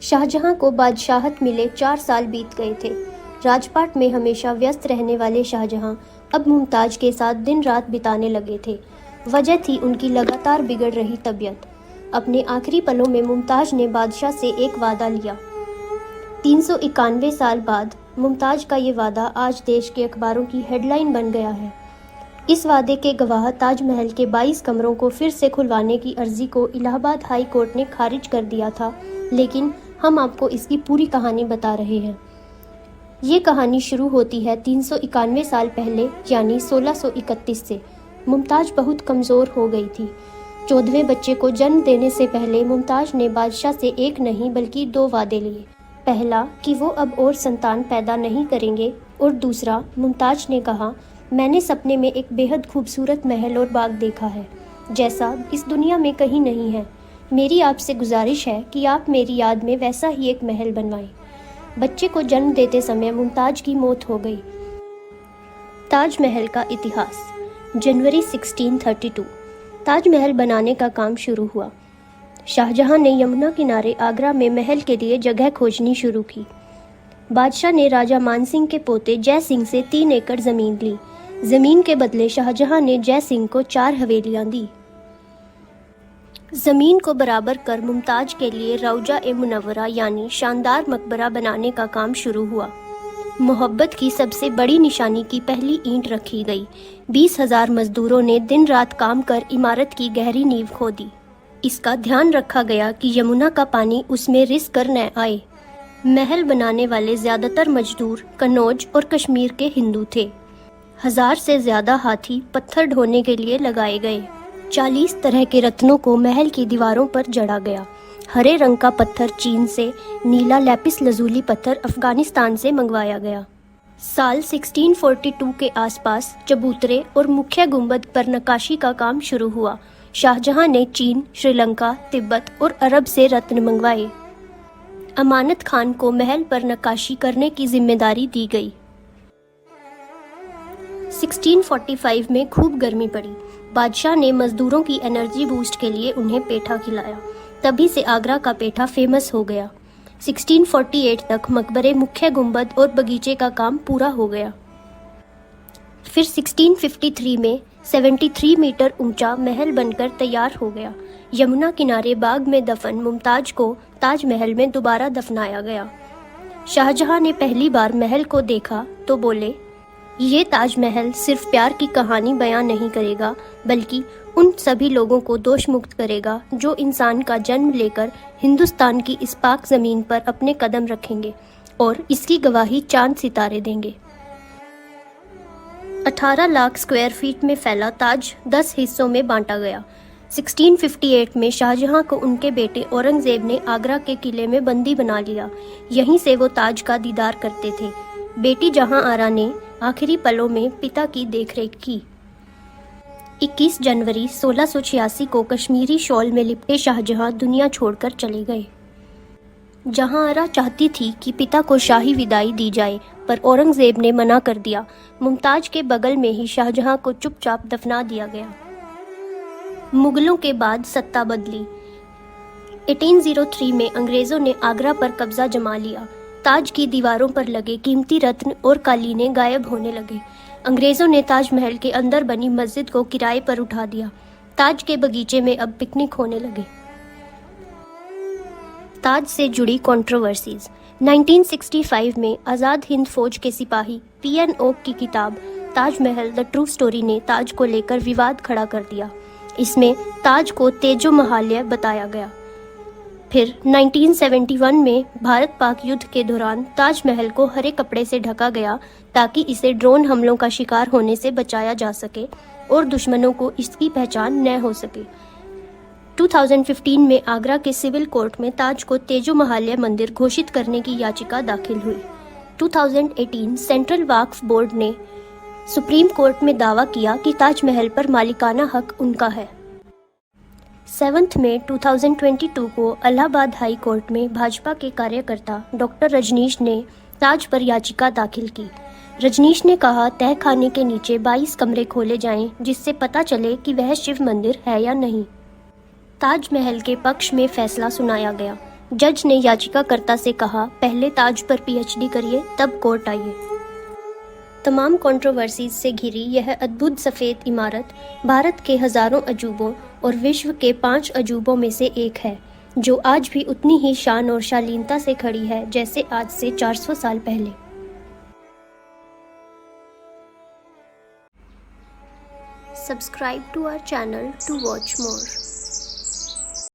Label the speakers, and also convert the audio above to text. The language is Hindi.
Speaker 1: शाहजहां को बादशाहत मिले 4 साल बीत गए थे। राजपाट में हमेशा व्यस्त रहने वाले शाहजहां अब मुमताज के साथ दिन रात बिताने लगे थे। वजह थी उनकी लगातार बिगड़ रही तबीयत। अपने आखिरी पलों में मुमताज ने बादशाह से एक वादा लिया। 391 साल बाद मुमताज का ये वादा आज देश के अखबारों की हेडलाइन बन गया है। इस वादे के गवाह ताजमहल के 22 कमरों को फिर से खुलवाने की अर्जी को इलाहाबाद हाई कोर्ट ने खारिज कर दिया था, लेकिन हम आपको इसकी पूरी कहानी बता रहे हैं। ये कहानी शुरू होती है 391 साल पहले यानी 1631 से। मुमताज बहुत कमज़ोर हो गई थी। 14वें बच्चे को जन्म देने से पहले मुमताज ने बादशाह से एक नहीं बल्कि 2 वादे लिए। पहला कि वो अब और संतान पैदा नहीं करेंगे, और दूसरा मुमताज ने कहा, मैंने सपने में एक बेहद खूबसूरत महल और बाग देखा है, जैसा इस दुनिया में कहीं नहीं है। मेरी आपसे गुजारिश है कि आप मेरी याद में वैसा ही एक महल बनवाएं। बच्चे को जन्म देते समय मुमताज की मौत हो गई। ताजमहल का इतिहास। जनवरी 1632 ताजमहल बनाने का काम शुरू हुआ। शाहजहां ने यमुना किनारे आगरा में महल के लिए जगह खोजनी शुरू की। बादशाह ने राजा मानसिंह के पोते जय सिंह से 3 एकड़ ज़मीन ली। ज़मीन के बदले शाहजहां ने जय सिंह को 4 हवेलियां दी। ज़मीन को बराबर कर मुमताज के लिए रौजा ए मुनव्वरा यानी शानदार मकबरा बनाने का काम शुरू हुआ। मोहब्बत की सबसे बड़ी निशानी की पहली ईंट रखी गई। 20,000 मजदूरों ने दिन रात काम कर इमारत की गहरी नींव खोदी। इसका ध्यान रखा गया कि यमुना का पानी उसमें रिस कर न आए। महल बनाने वाले ज़्यादातर मजदूर कन्नौज और कश्मीर के हिंदू थे। 1000 से ज़्यादा हाथी पत्थर ढोने के लिए लगाए गए। 40 तरह के रत्नों को महल की दीवारों पर जड़ा गया। हरे रंग का पत्थर चीन से, नीला लैपिस लजूली पत्थर अफगानिस्तान से मंगवाया गया। साल 1642 के आसपास चबूतरे और मुख्य गुंबद पर नक्काशी का काम शुरू हुआ। शाहजहां ने चीन, श्रीलंका, तिब्बत और अरब से रत्न मंगवाए। अमानत खान को महल पर नक्काशी करने की जिम्मेदारी दी गई। 1645 में खूब गर्मी पड़ी। बादशाह ने मजदूरों की एनर्जी बूस्ट के लिए उन्हें पेठा खिलाया। तभी से आगरा का पेठा फेमस हो गया। 1648 तक मकबरे, मुख्य गुंबद और बगीचे का काम पूरा हो गया। फिर 1653 में 73 मीटर ऊंचा महल बनकर तैयार हो गया। यमुना किनारे बाग में दफन मुमताज को ताजमहल में दोबारा दफनाया गया। शाहजहां ने पहली बार महल को देखा तो बोले, ये ताजमहल सिर्फ प्यार की कहानी बयां नहीं करेगा, बल्कि उन सभी लोगों को दोष मुक्त करेगा जो इंसान का जन्म लेकर हिंदुस्तान की इस पाक ज़मीन पर अपने कदम रखेंगे, और इसकी गवाही चांद सितारे देंगे। 18 लाख स्क्वायर फीट में फैला ताज 10 हिस्सों में बांटा गया। 1658 में शाहजहां को उनके बेटे औरंगजेब ने आगरा के किले में बंदी बना लिया। यहीं से वो ताज का दीदार करते थे। बेटी जहां आरा ने आखिरी पलों में पिता की देखरेख की। 21 जनवरी 1686 को कश्मीरी शॉल में लिपटे शाहजहां दुनिया छोड़कर चले गए। जहां आरा चाहती थी कि पिता को शाही विदाई दी जाए, पर औरंगजेब ने मना कर दिया। मुमताज के बगल में ही शाहजहां को चुपचाप दफना दिया गया। मुगलों के बाद सत्ता बदली। 1803 में अंग्रेजों ने आगरा पर कब्जा जमा लिया। ताज की दीवारों पर लगे कीमती रत्न और कालीनें गायब होने लगे। अंग्रेजों ने ताजमहल के अंदर बनी मस्जिद को किराए पर उठा दिया। ताज के बगीचे में अब पिकनिक होने लगे। ताज से जुड़ी कंट्रोवर्सीज। 1965 में आज़ाद हिंद फौज के सिपाही पीएन ओक की किताब ताजमहल द ट्रू स्टोरी ने ताज को लेकर विवाद खड़ा कर दिया। इसमें ताज को तेजो महालय बताया गया। फिर 1971 में भारत पाक युद्ध के दौरान ताजमहल को हरे कपड़े से ढका गया ताकि इसे ड्रोन हमलों का शिकार होने से बचाया जा सके और दुश्मनों को इसकी पहचान न हो सके। 2015 में आगरा के सिविल कोर्ट में ताज को तेजो महालय मंदिर घोषित करने की याचिका दाखिल हुई। 2018 सेंट्रल वक्फ बोर्ड ने सुप्रीम कोर्ट में दावा किया कि ताजमहल पर मालिकाना हक उनका है। 7 मई 2022 को इलाहाबाद हाई कोर्ट में भाजपा के कार्यकर्ता डॉक्टर रजनीश ने ताज पर याचिका दाखिल की। रजनीश ने कहा, तह खाने के नीचे 22 कमरे खोले जाएं, जिससे पता चले कि वह शिव मंदिर है या नहीं। ताजमहल के पक्ष में फैसला सुनाया गया। जज ने याचिकाकर्ता से कहा, पहले ताज पर पीएचडी करिए, तब कोर्ट आइए। तमाम कंट्रोवर्सीज से घिरी यह अद्भुत सफ़ेद इमारत भारत के हज़ारों अजूबों और विश्व के 5 अजूबों में से एक है, जो आज भी उतनी ही शान और शालीनता से खड़ी है जैसे आज से 400 साल पहले। Subscribe to our channel to watch more.